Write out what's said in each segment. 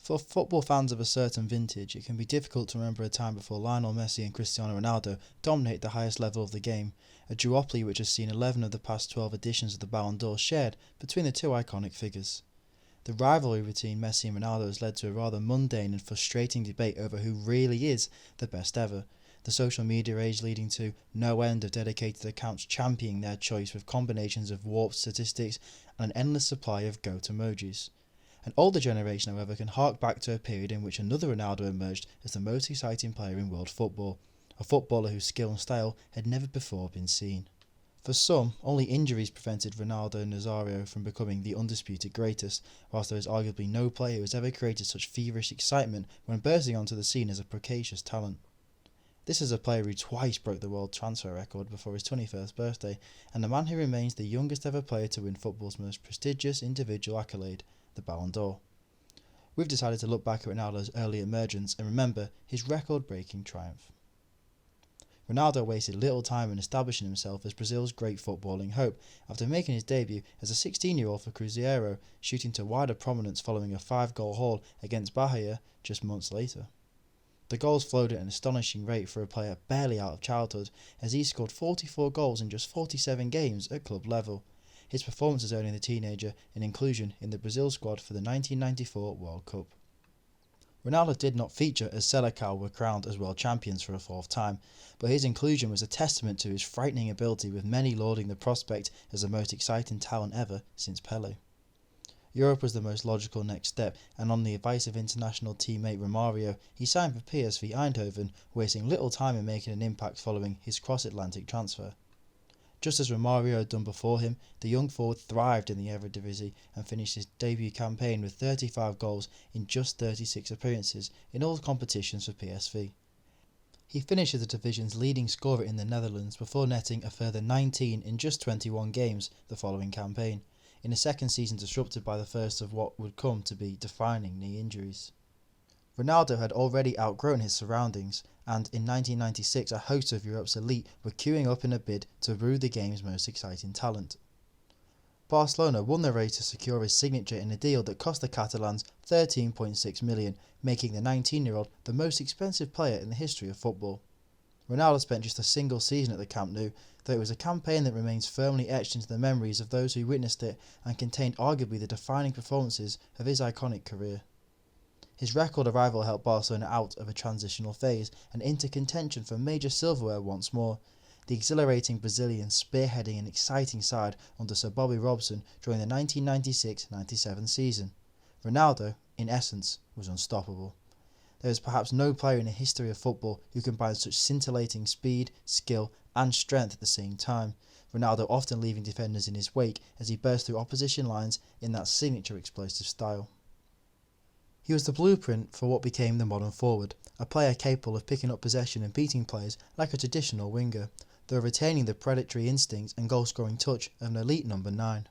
For football fans of a certain vintage, it can be difficult to remember a time before Lionel Messi and Cristiano Ronaldo dominate the highest level of the game, a duopoly which has seen 11 of the past 12 editions of the Ballon d'Or shared between the two iconic figures. The rivalry between Messi and Ronaldo has led to a rather mundane and frustrating debate over who really is the best ever, the social media age leading to no end of dedicated accounts championing their choice with combinations of warped statistics and an endless supply of goat emojis. An older generation, however, can hark back to a period in which another Ronaldo emerged as the most exciting player in world football, a footballer whose skill and style had never before been seen. For some, only injuries prevented Ronaldo Nazario from becoming the undisputed greatest, whilst there is arguably no player who has ever created such feverish excitement when bursting onto the scene as a precocious talent. This is a player who twice broke the world transfer record before his 21st birthday, and a man who remains the youngest ever player to win football's most prestigious individual accolade, the Ballon d'Or. We've decided to look back at Ronaldo's early emergence and remember his record-breaking triumph. Ronaldo wasted little time in establishing himself as Brazil's great footballing hope after making his debut as a 16-year-old for Cruzeiro, shooting to wider prominence following a 5-goal haul against Bahia just months later. The goals flowed at an astonishing rate for a player barely out of childhood, as he scored 44 goals in just 47 games at club level, his performances earning the teenager an inclusion in the Brazil squad for the 1994 World Cup. Ronaldo did not feature as Seleção were crowned as world champions for a fourth time, but his inclusion was a testament to his frightening ability, with many lauding the prospect as the most exciting talent ever since Pelé. Europe was the most logical next step, and on the advice of international teammate Romario, he signed for PSV Eindhoven, wasting little time in making an impact following his cross-Atlantic transfer. Just as Romario had done before him, the young forward thrived in the Eredivisie and finished his debut campaign with 35 goals in just 36 appearances in all competitions for PSV. He finished as the division's leading scorer in the Netherlands before netting a further 19 in just 21 games the following campaign, in a second season disrupted by the first of what would come to be defining knee injuries. Ronaldo had already outgrown his surroundings, and in 1996 a host of Europe's elite were queuing up in a bid to woo the game's most exciting talent. Barcelona won the race to secure his signature in a deal that cost the Catalans $13.6 million, making the 19-year-old the most expensive player in the history of football. Ronaldo spent just a single season at the Camp Nou, though it was a campaign that remains firmly etched into the memories of those who witnessed it and contained arguably the defining performances of his iconic career. His record arrival helped Barcelona out of a transitional phase and into contention for major silverware once more, the exhilarating Brazilian spearheading an exciting side under Sir Bobby Robson during the 1996-97 season. Ronaldo, in essence, was unstoppable. There is perhaps no player in the history of football who combines such scintillating speed, skill and strength at the same time, Ronaldo often leaving defenders in his wake as he burst through opposition lines in that signature explosive style. He was the blueprint for what became the modern forward, a player capable of picking up possession and beating players like a traditional winger, though retaining the predatory instinct and goal-scoring touch of an elite number 9.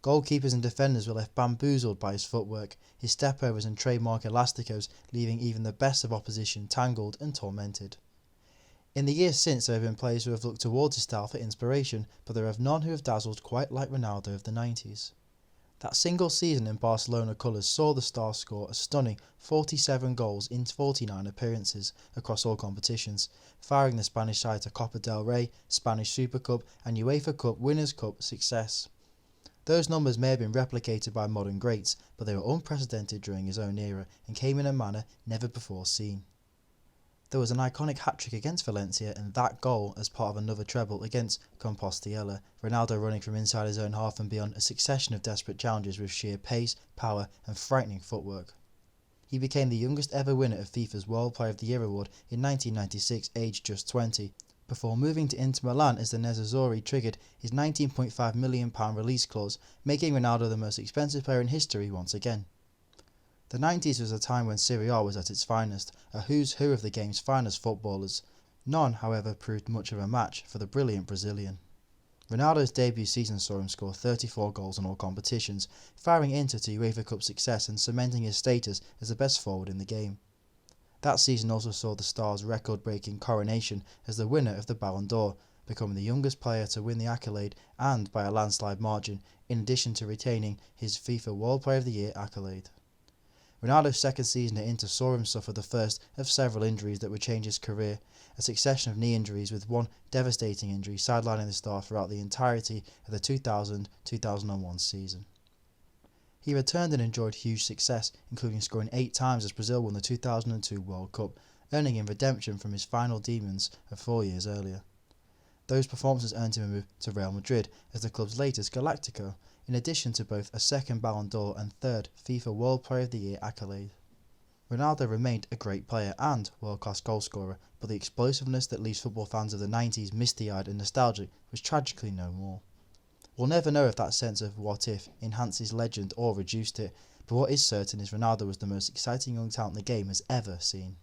Goalkeepers and defenders were left bamboozled by his footwork, his step-overs and trademark elasticos, leaving even the best of opposition tangled and tormented. In the years since, there have been players who have looked towards his style for inspiration, but there have none who have dazzled quite like Ronaldo of the 90s. That single season in Barcelona colours saw the star score a stunning 47 goals in 49 appearances across all competitions, firing the Spanish side to Copa del Rey, Spanish Super Cup and UEFA Cup Winners' Cup success. Those numbers may have been replicated by modern greats, but they were unprecedented during his own era and came in a manner never before seen. There was an iconic hat-trick against Valencia and that goal as part of another treble against Compostela, Ronaldo running from inside his own half and beyond a succession of desperate challenges with sheer pace, power and frightening footwork. He became the youngest ever winner of FIFA's World Player of the Year award in 1996, aged just 20, before moving to Inter Milan as the Nerazzurri triggered his £19.5 million release clause, making Ronaldo the most expensive player in history once again. The 90s was a time when Serie A was at its finest, a who's who of the game's finest footballers. None, however, proved much of a match for the brilliant Brazilian. Ronaldo's debut season saw him score 34 goals in all competitions, firing Inter to UEFA Cup success and cementing his status as the best forward in the game. That season also saw the star's record-breaking coronation as the winner of the Ballon d'Or, becoming the youngest player to win the accolade and by a landslide margin, in addition to retaining his FIFA World Player of the Year accolade. Ronaldo's second season at Inter saw him suffer the first of several injuries that would change his career, a succession of knee injuries with one devastating injury sidelining the star throughout the entirety of the 2000-2001 season. He returned and enjoyed huge success, including scoring 8 times as Brazil won the 2002 World Cup, earning him redemption from his final demons of 4 years earlier. Those performances earned him a move to Real Madrid as the club's latest Galactico, in addition to both a second Ballon d'Or and third FIFA World Player of the Year accolade. Ronaldo remained a great player and world-class goalscorer, but the explosiveness that leaves football fans of the 90s misty-eyed and nostalgic was tragically no more. We'll never know if that sense of what if enhanced his legend or reduced it, but what is certain is Ronaldo was the most exciting young talent the game has ever seen.